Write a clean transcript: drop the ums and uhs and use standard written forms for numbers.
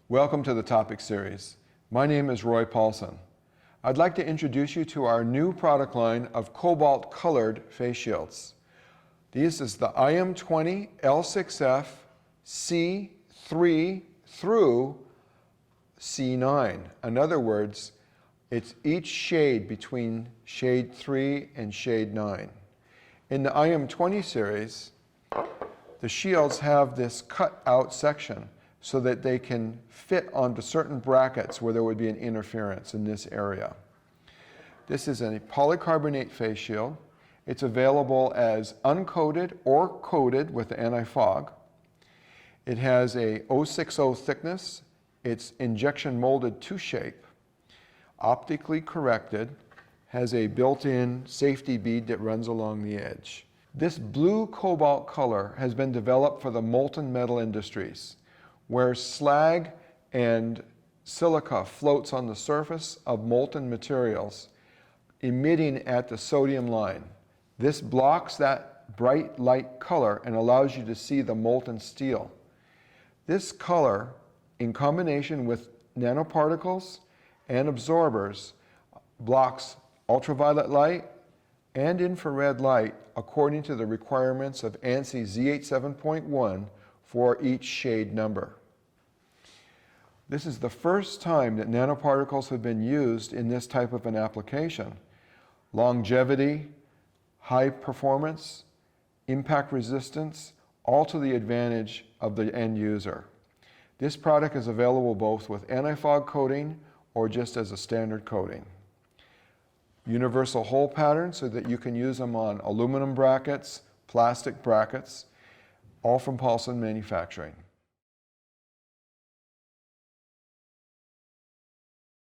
Welcome to the topic series. My name is Roy Paulson. I'd like to introduce you to our new product line of cobalt colored face shields. This is the IM20 L6F C3 through C9. In other words, it's each shade between shade 3 and shade 9. In the IM20 series, the shields have this cut out section so that they can fit onto certain brackets where there would be an interference in this area. This is a polycarbonate face shield. It's available as uncoated or coated with anti-fog. It has a 060 thickness. It's injection molded to shape, optically corrected, has a built-in safety bead that runs along the edge. This blue cobalt color has been developed for the molten metal industries, where slag and silica floats on the surface of molten materials, emitting at the sodium line. This blocks that bright light color and allows you to see the molten steel. This color, in combination with nanoparticles and absorbers, blocks ultraviolet light and infrared light according to the requirements of ANSI Z87.1 for each shade number. This is the first time that nanoparticles have been used in this type of an application. Longevity, high performance, impact resistance, all to the advantage of the end user. This product is available both with anti-fog coating or just as a standard coating. Universal hole pattern so that you can use them on aluminum brackets, plastic brackets, all from Paulson Manufacturing.